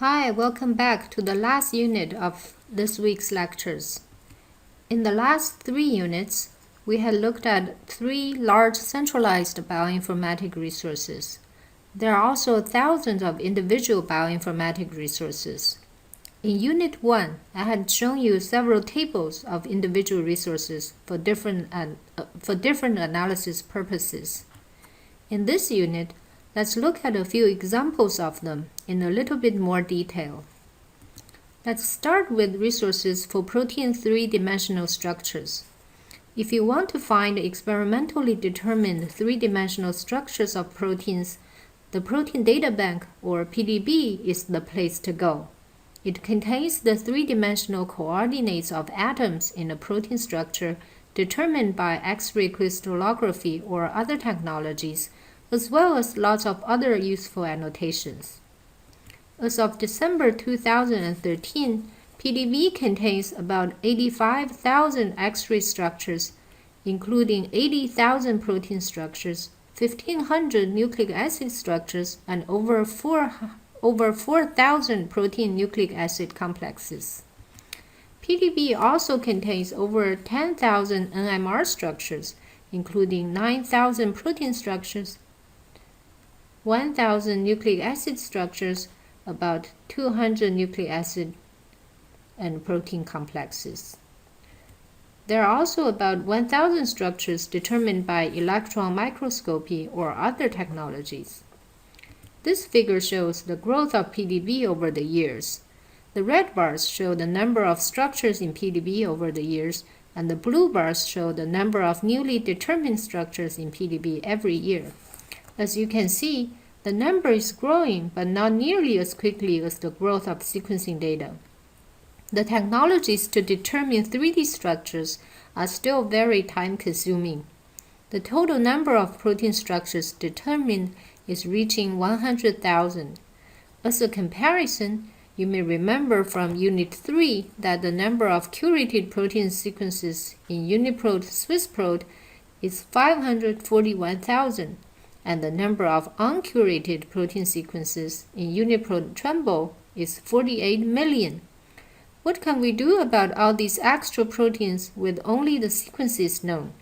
Hi, welcome back to the last unit of this week's lectures. In the last 3 units, we had looked at 3 large centralized bioinformatic resources. There are also thousands of individual bioinformatic resources. In Unit 1, I had shown you several tables of individual resources for different analysis purposes. In this unit, let's look at a few examples of them in a little bit more detail. Let's start with resources for protein 3-dimensional structures. If you want to find experimentally determined 3-dimensional structures of proteins, the Protein Data Bank, or PDB, is the place to go. It contains the 3-dimensional coordinates of atoms in a protein structure determined by X-ray crystallography or other technologies, as well as lots of other useful annotations. As of December 2013, PDB contains about 85,000 X-ray structures, including 80,000 protein structures, 1,500 nucleic acid structures, and over 4,000 protein nucleic acid complexes. PDB also contains over 10,000 NMR structures, including 9,000 protein structures, 1,000 nucleic acid structures, about 200 nucleic acid and protein complexes. There are also about 1,000 structures determined by electron microscopy or other technologies. This figure shows the growth of PDB over the years. The red bars show the number of structures in PDB over the years, and the blue bars show the number of newly determined structures in PDB every year. As you can see, the number is growing, but not nearly as quickly as the growth of sequencing data. The technologies to determine 3D structures are still very time-consuming. The total number of protein structures determined is reaching 100,000. As a comparison, you may remember from Unit 3 that the number of curated protein sequences in UniProt SwissProt is 541,000, and the number of uncurated protein sequences in UniProt Trumbo is 48 million. What can we do about all these extra proteins with only the sequences known?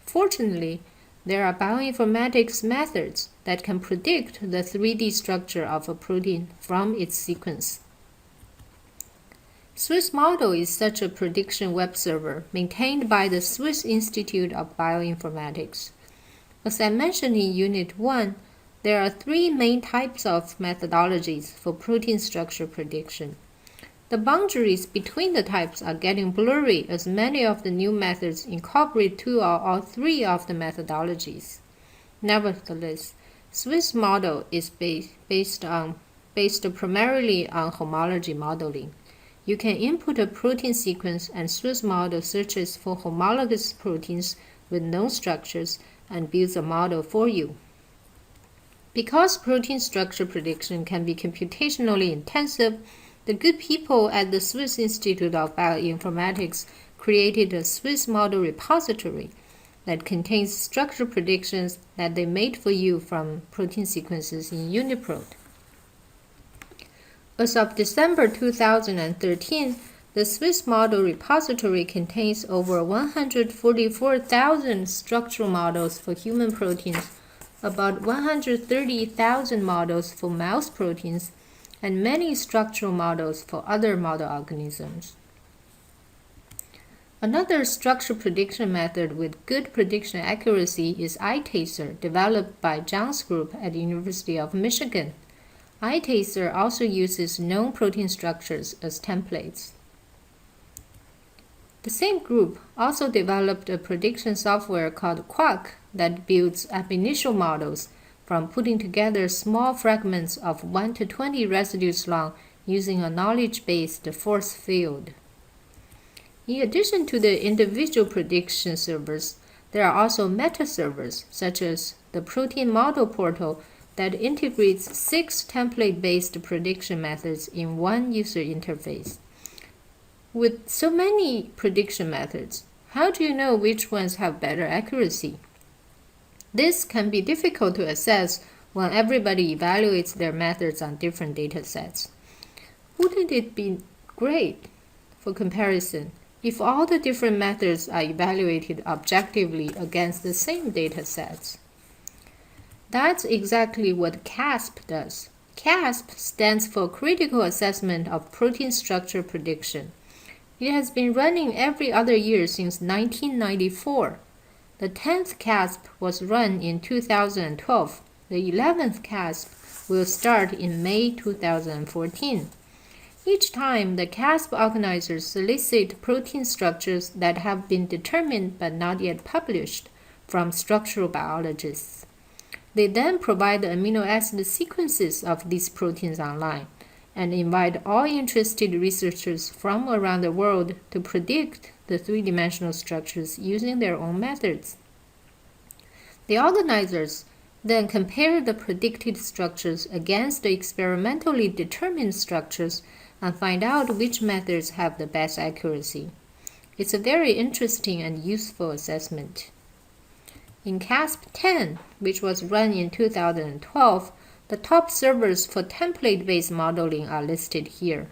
Fortunately, there are bioinformatics methods that can predict the 3D structure of a protein from its sequence. Swiss Model is such a prediction web server maintained by the Swiss Institute of Bioinformatics. As I mentioned in Unit 1, there are 3 main types of methodologies for protein structure prediction. The boundaries between the types are getting blurry as many of the new methods incorporate 2 or all 3 of the methodologies. Nevertheless, Swiss Model is based primarily on homology modeling. You can input a protein sequence, and Swiss Model searches for homologous proteins with known structures and builds a model for you. Because protein structure prediction can be computationally intensive, the good people at the Swiss Institute of Bioinformatics created a Swiss Model repository that contains structure predictions that they made for you from protein sequences in UniProt. As of December 2013, the Swiss Model repository contains over 144,000 structural models for human proteins, about 130,000 models for mouse proteins, and many structural models for other model organisms. Another structure prediction method with good prediction accuracy is iTaser, developed by John's group at the University of Michigan. iTaser also uses known protein structures as templates. The same group also developed a prediction software called Quark that builds ab initio models from putting together small fragments of 1 to 20 residues long using a knowledge-based force field. In addition to the individual prediction servers, there are also meta servers, such as the Protein Model Portal, that integrates 6 template-based prediction methods in one user interface. With so many prediction methods, how do you know which ones have better accuracy? This can be difficult to assess when everybody evaluates their methods on different data sets. Wouldn't it be great, for comparison, if all the different methods are evaluated objectively against the same data sets? That's exactly what CASP does. CASP stands for Critical Assessment of Protein Structure Prediction. It has been running every other year since 1994. The 10th CASP was run in 2012. The 11th CASP will start in May 2014. Each time, the CASP organizers solicit protein structures that have been determined but not yet published from structural biologists. They then provide the amino acid sequences of these proteins online and invite all interested researchers from around the world to predict the three-dimensional structures using their own methods. The organizers then compare the predicted structures against the experimentally determined structures and find out which methods have the best accuracy. It's a very interesting and useful assessment. In CASP 10, which was run in 2012, the top servers for template-based modeling are listed here.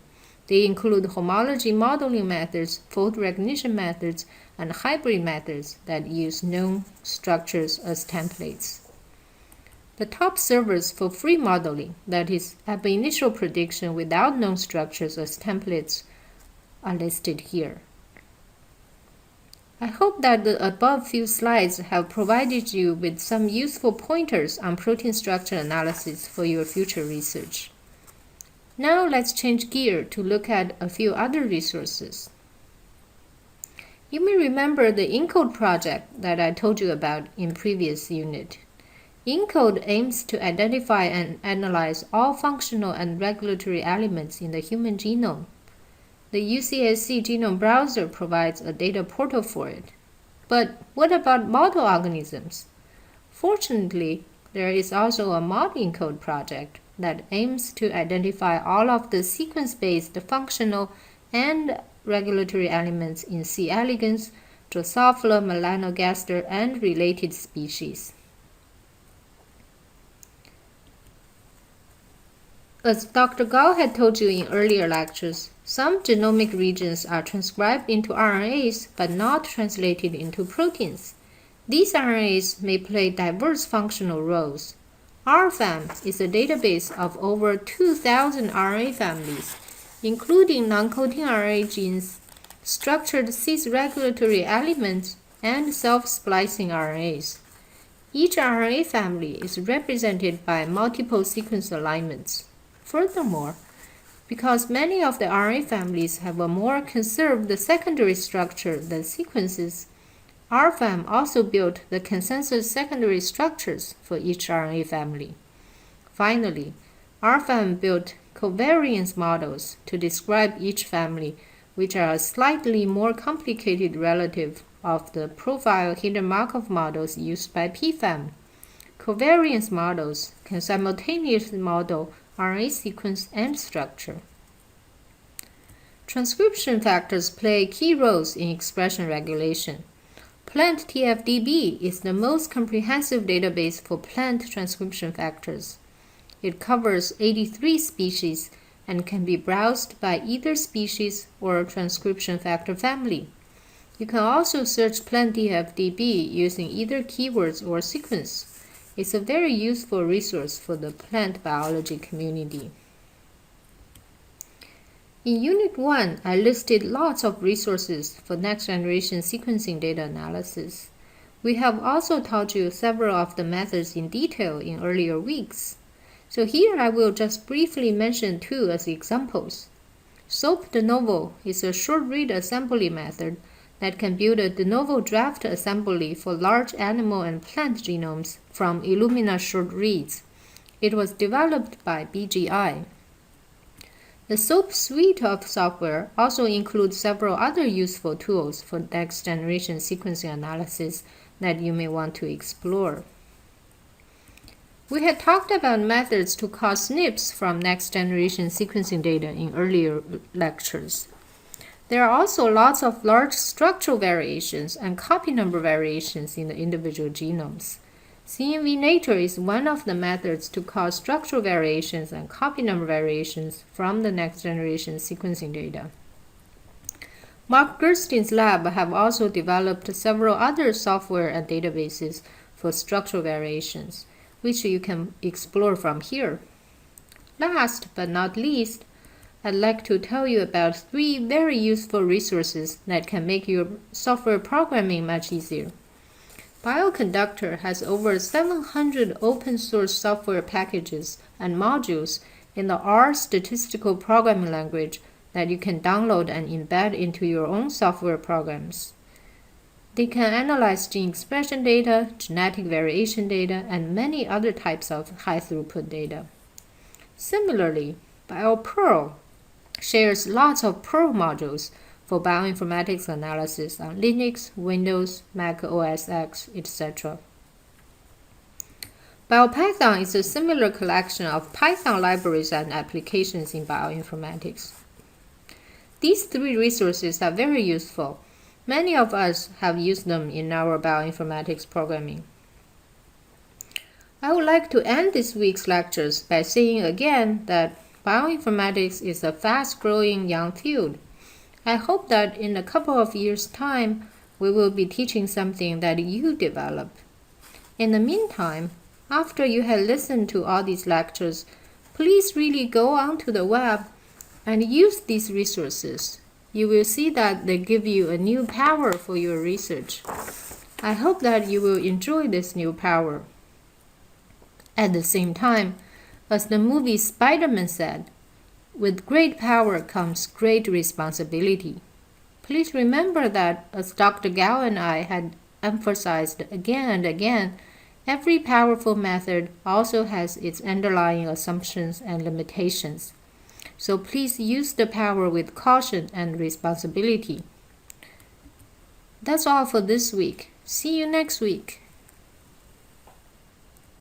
They include homology modeling methods, fold recognition methods, and hybrid methods that use known structures as templates. The top servers for free modeling, that is, ab initio prediction without known structures as templates, are listed here. I hope that the above few slides have provided you with some useful pointers on protein structure analysis for your future research. Now let's change gear to look at a few other resources. You may remember the ENCODE project that I told you about in previous unit. ENCODE aims to identify and analyze all functional and regulatory elements in the human genome. The UCSC Genome Browser provides a data portal for it. But what about model organisms? Fortunately, there is also a ModENCODE project that aims to identify all of the sequence-based functional and regulatory elements in C. elegans, Drosophila, melanogaster, and related species. As Dr. Gao had told you in earlier lectures, some genomic regions are transcribed into RNAs but not translated into proteins. These RNAs may play diverse functional roles. RFAM is a database of over 2,000 RNA families, including non-coding RNA genes, structured cis-regulatory elements, and self-splicing RNAs. Each RNA family is represented by multiple sequence alignments. Furthermore, because many of the RNA families have a more conserved secondary structure than sequences, RFAM also built the consensus secondary structures for each RNA family. Finally, RFAM built covariance models to describe each family, which are a slightly more complicated relative of the profile hidden Markov models used by PFAM. Covariance models can simultaneously model RNA sequence and structure. Transcription factors play key roles in expression regulation. Plant TFDB is the most comprehensive database for plant transcription factors. It covers 83 species and can be browsed by either species or transcription factor family. You can also search plant TFDB using either keywords or sequence. It's a very useful resource for the plant biology community. In Unit 1, I listed lots of resources for next-generation sequencing data analysis. We have also taught you several of the methods in detail in earlier weeks. So here I will just briefly mention two as examples. SOAP de novo is a short-read assembly method that can build a de novo draft assembly for large animal and plant genomes from Illumina short reads. It was developed by BGI. The SOAP suite of software also includes several other useful tools for next-generation sequencing analysis that you may want to explore. We had talked about methods to call SNPs from next-generation sequencing data in earlier lectures. There are also lots of large structural variations and copy number variations in the individual genomes. CNV nature is one of the methods to cause structural variations and copy number variations from the next generation sequencing data. Mark Gerstein's lab have also developed several other software and databases for structural variations, which you can explore from here. Last but not least, I'd like to tell you about 3 very useful resources that can make your software programming much easier. Bioconductor has over 700 open source software packages and modules in the R statistical programming language that you can download and embed into your own software programs. They can analyze gene expression data, genetic variation data, and many other types of high-throughput data. Similarly, BioPerl shares lots of Perl modules for bioinformatics analysis on Linux, Windows, Mac OS X, etc. BioPython is a similar collection of Python libraries and applications in bioinformatics. These 3 resources are very useful. Many of us have used them in our bioinformatics programming. I would like to end this week's lectures by saying again that bioinformatics is a fast-growing young field. I hope that in a couple of years' time, we will be teaching something that you develop. In the meantime, after you have listened to all these lectures, please really go onto the web and use these resources. You will see that they give you a new power for your research. I hope that you will enjoy this new power. At the same time, as the movie Spider-Man said, with great power comes great responsibility. Please remember that, as Dr. Gao and I had emphasized again and again, every powerful method also has its underlying assumptions and limitations. So please use the power with caution and responsibility. That's all for this week. See you next week.